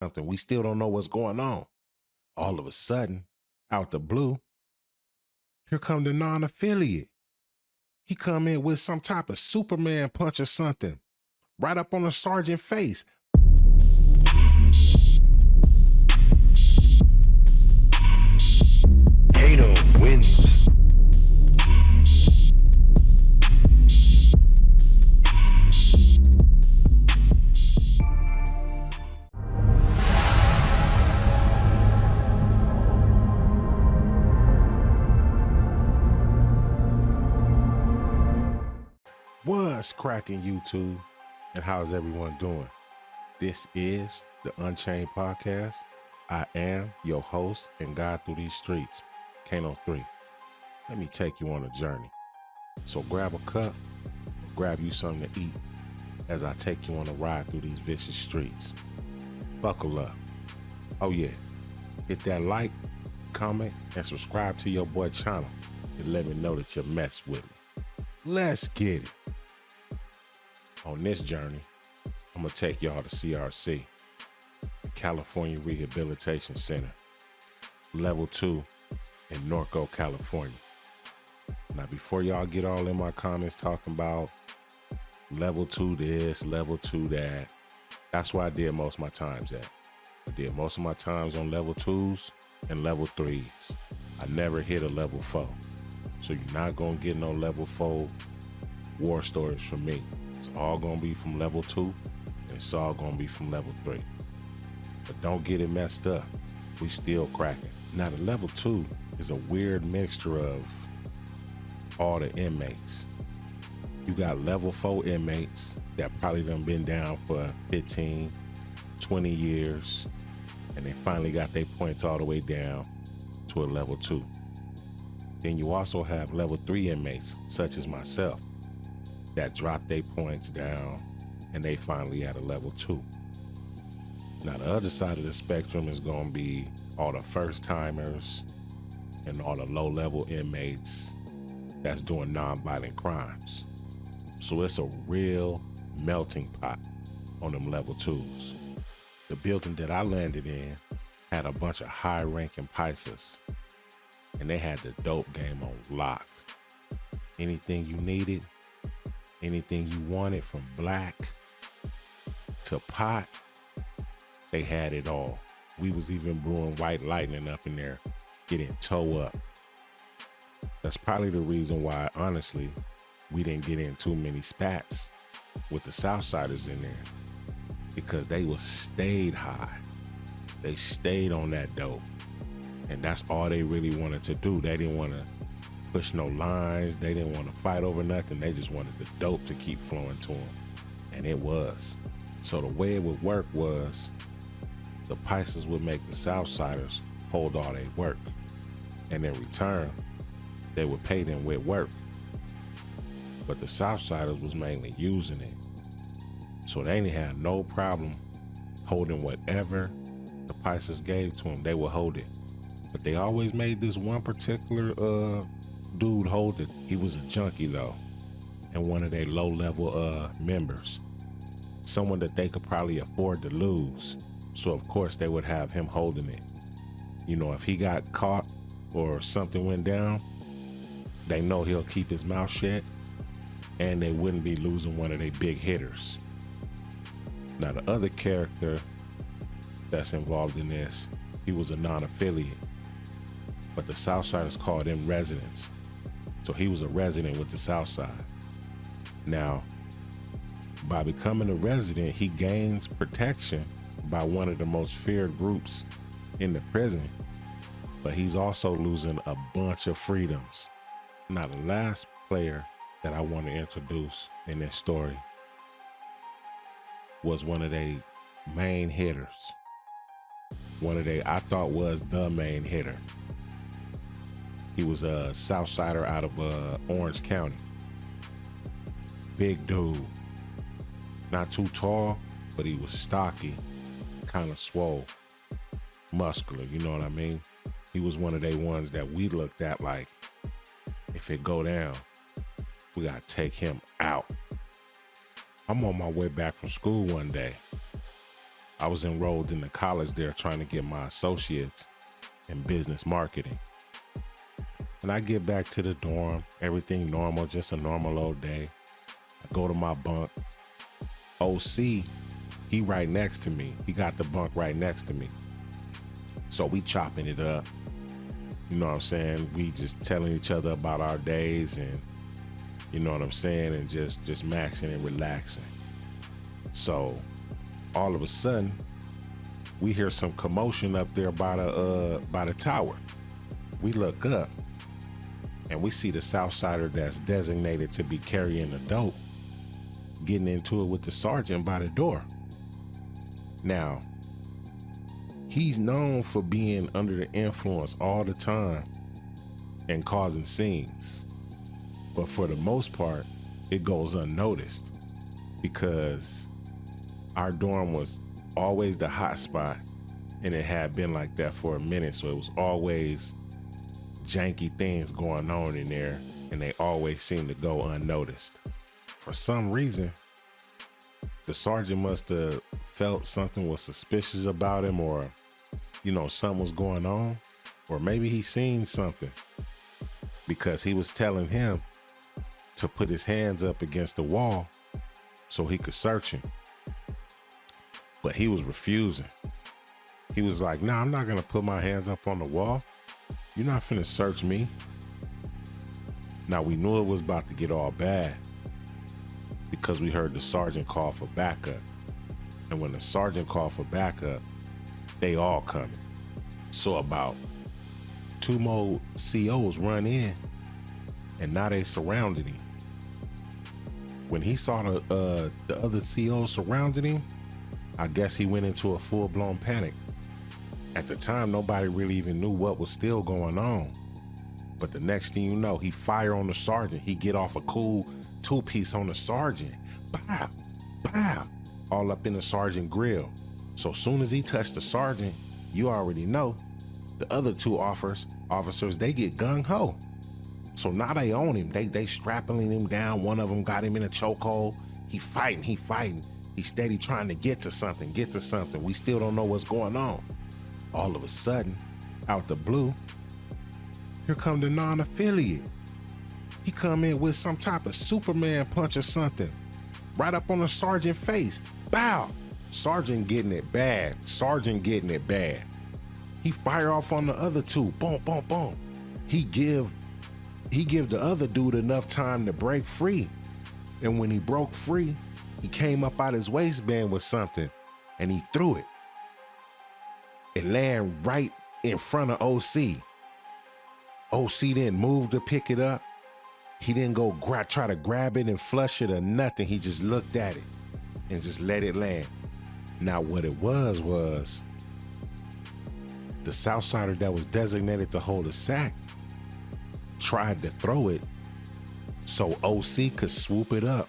something. We still don't know what's going on. All of a sudden, out the blue, here come the non-affiliate. He come in with some type of Superman punch or something, right up on the Sargeant face. Cano wins. What's cracking, YouTube? And how's everyone doing? This is the Unchained podcast. I am your host and guide through these streets, CanoIII. Let me take you on a journey. So grab a cup, grab you something to eat as I take you on a ride through these vicious streets. Buckle up. Oh yeah, hit that like, comment, and subscribe to your boy channel and let me know that you mess with me. Let's get it. On this journey, I'm gonna take y'all to CRC, the California Rehabilitation Center, level 2 in Norco, California. Now, before y'all get all in my comments talking about level 2 this, level 2 that, that's where I did most of my times at. I did most of my times on level 2s and level 3s. I never hit a level 4. So you're not gonna get no level 4 war stories from me. It's all gonna be from level 2, and it's all gonna be from level 3. But don't get it messed up. We still cracking. Now the level 2 is a weird mixture of all the inmates. You got level 4 inmates that probably done been down for 15, 20 years, and they finally got their points all the way down to a level 2. Then you also have level 3 inmates, such as myself, that drop their points down and they finally at a level 2. Now the other side of the spectrum is gonna be all the first timers and all the low level inmates that's doing non-violent crimes. So it's a real melting pot on them level 2s. The building that I landed in had a bunch of high ranking paisas, and they had the dope game on lock. Anything you needed, anything you wanted, from black to pot, they had it all. We was even brewing white lightning up in there, getting toe up. That's probably the reason why, honestly, we didn't get in too many spats with the Southsiders in there, because they was stayed high. They stayed on that dope, and that's all they really wanted to do. They didn't want to push no lines. They didn't want to fight over nothing. They just wanted the dope to keep flowing to them, and it was. So the way it would work was the paisas would make the Southsiders hold all their work, and in return, they would pay them with work. But the Southsiders was mainly using it, so they didn't have no problem holding whatever the paisas gave to them. They would hold it, but they always made this one particular dude hold it. He was a junkie though, and one of their low-level members, someone that they could probably afford to lose. So of course they would have him holding it. You know, if he got caught or something went down, they know he'll keep his mouth shut, and they wouldn't be losing one of their big hitters. Now the other character that's involved in this, he was a non-affiliate, but the Southsiders called him residents. So he was a resident with the Southside. Now, by becoming a resident, he gains protection by one of the most feared groups in the prison, but he's also losing a bunch of freedoms. Now, the last player that I want to introduce in this story was one of their main hitters. I thought was the main hitter. He was a Southsider out of Orange County. Big dude. Not too tall, but he was stocky, kind of swole, muscular, you know what I mean? He was one of they ones that we looked at like, if it go down, we gotta take him out. I'm on my way back from school one day, I was enrolled in the college there trying to get my associates in business marketing. And I get back to the dorm, everything normal, just a normal old day. I go to my bunk. OC, he right next to me. He got the bunk right next to me. So we chopping it up. You know what I'm saying? We just telling each other about our days and, you know what I'm saying? And just maxing and relaxing. So all of a sudden, we hear some commotion up there by the tower. We look up and we see the Southsider that's designated to be carrying the dope getting into it with the sergeant by the door. Now, he's known for being under the influence all the time and causing scenes. But for the most part, it goes unnoticed because our dorm was always the hot spot, and it had been like that for a minute. So it was always janky things going on in there, and they always seemed to go unnoticed. For some reason, the sergeant must have felt something was suspicious about him, or, you know, something was going on, or maybe he seen something, because he was telling him to put his hands up against the wall so he could search him. But he was refusing. He was like, "Nah, I'm not gonna put my hands up on the wall. You're not finna search me." Now we knew it was about to get all bad because we heard the sergeant call for backup. And when the sergeant called for backup, they all coming. So about 2 more COs run in, and now they surrounded him. When he saw the other COs surrounding him, I guess he went into a full-blown panic. At the time, nobody really even knew what was still going on. But the next thing you know, he fire on the sergeant. He get off a cool 2-piece on the sergeant. Pow, pow, all up in the sergeant grill. So soon as he touched the sergeant, you already know, the other 2 officers, they get gung-ho. So now they own him. They strapping him down. One of them got him in a chokehold. He fighting. He's steady trying to get to something. We still don't know what's going on. All of a sudden, out the blue, here come the non-affiliate. He come in with some type of Superman punch or something. Right up on the sergeant face. Bow! Sergeant getting it bad. He fire off on the other 2. Boom, boom, boom. He give the other dude enough time to break free. And when he broke free, he came up out his waistband with something and he threw it. It landed right in front of OC. OC didn't move to pick it up. He didn't go try to grab it and flush it or nothing. He just looked at it and just let it land. Now what it was the Southsider that was designated to hold the sack tried to throw it so OC could swoop it up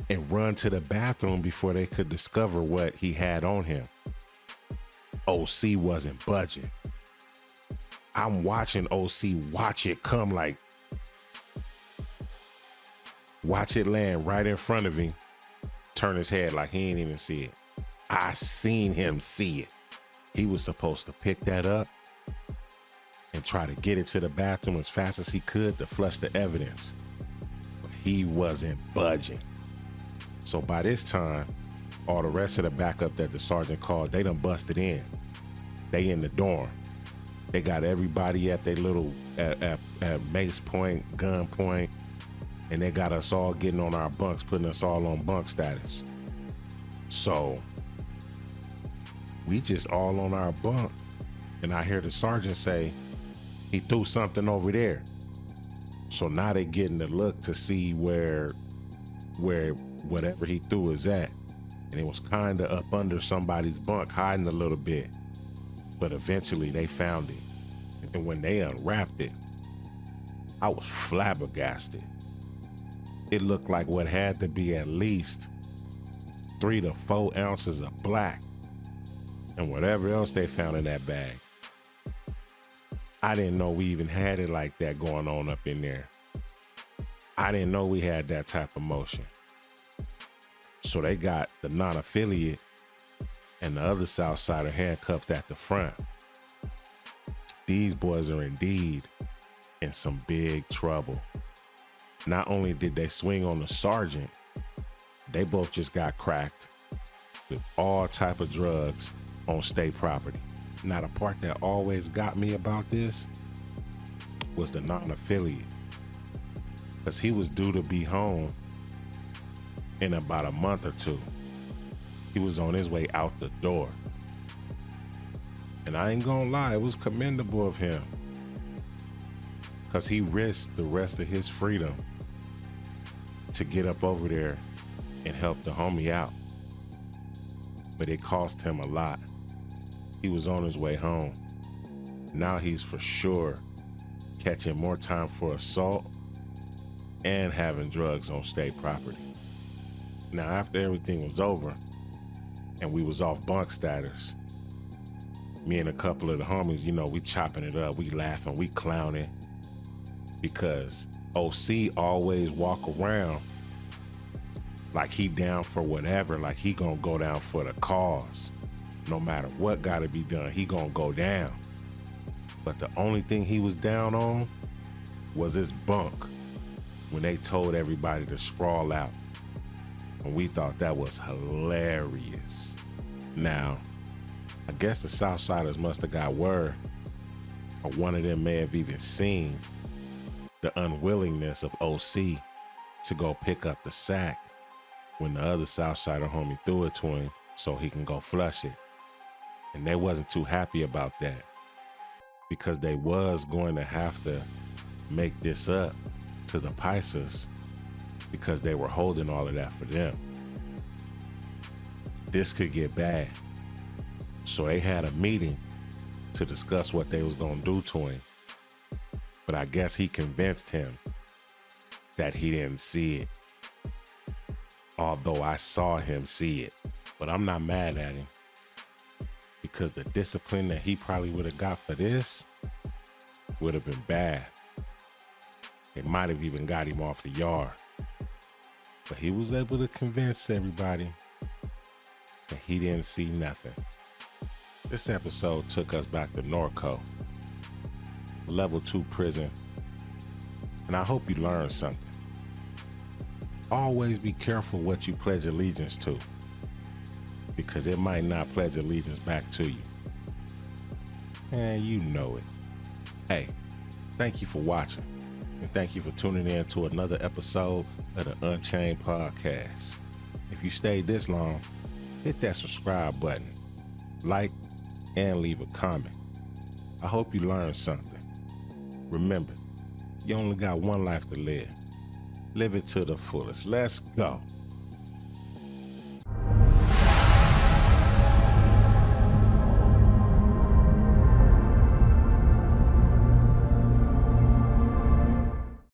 and run to the bathroom before they could discover what he had on him. OC wasn't budging. I'm watching OC watch it come, like, watch it land right in front of him, turn his head like he ain't even see it. I seen him see it. He was supposed to pick that up and try to get it to the bathroom as fast as he could to flush the evidence. But he wasn't budging. So by this time, all the rest of the backup that the sergeant called, they done busted in. They in the dorm. They got everybody at their little, at mace point, gun point, and they got us all getting on our bunks, putting us all on bunk status. So we just all on our bunk, and I hear the sergeant say, "He threw something over there." So now they getting the look to see where whatever he threw is at. And it was kind of up under somebody's bunk, hiding a little bit. But eventually they found it. And when they unwrapped it, I was flabbergasted. It looked like what had to be at least 3 to 4 ounces of black and whatever else they found in that bag. I didn't know we even had it like that going on up in there. I didn't know we had that type of motion. So they got the non-affiliate and the other Southsider handcuffed at the front. These boys are indeed in some big trouble. Not only did they swing on the Sargeant, they both just got cracked with all type of drugs on state property. Now, the part that always got me about this was the non-affiliate, because he was due to be home in about a month or two. He was on his way out the door. And I ain't gonna lie, it was commendable of him, because he risked the rest of his freedom to get up over there and help the homie out. But it cost him a lot. He was on his way home. Now he's for sure catching more time for assault and having drugs on state property. Now, after everything was over and we was off bunk status, me and a couple of the homies, we chopping it up, we laughing, we clowning, because OC always walk around like he down for whatever, like he gonna go down for the cause. No matter what gotta be done, he gonna go down. But the only thing he was down on was his bunk when they told everybody to sprawl out. And we thought that was hilarious. Now, I guess the Southsiders must have got word, or one of them may have even seen the unwillingness of OC to go pick up the sack when the other Southsider homie threw it to him so he can go flush it. And they wasn't too happy about that, because they was going to have to make this up to the Pisces, because they were holding all of that for them. This could get bad. So they had a meeting to discuss what they was gonna do to him. But I guess he convinced him that he didn't see it. Although I saw him see it. But I'm not mad at him, because the discipline that he probably would have got for this would have been bad. It might have even got him off the yard. But he was able to convince everybody that he didn't see nothing. This episode took us back to Norco, level 2 prison, and I hope you learned something. Always be careful what you pledge allegiance to, because it might not pledge allegiance back to you. And you know it. Hey, thank you for watching, and thank you for tuning in to another episode of the Unchained podcast. If you stayed this long, hit that subscribe button, like, and leave a comment. I hope you learned something. Remember, you only got one life to live. Live it to the fullest. Let's go.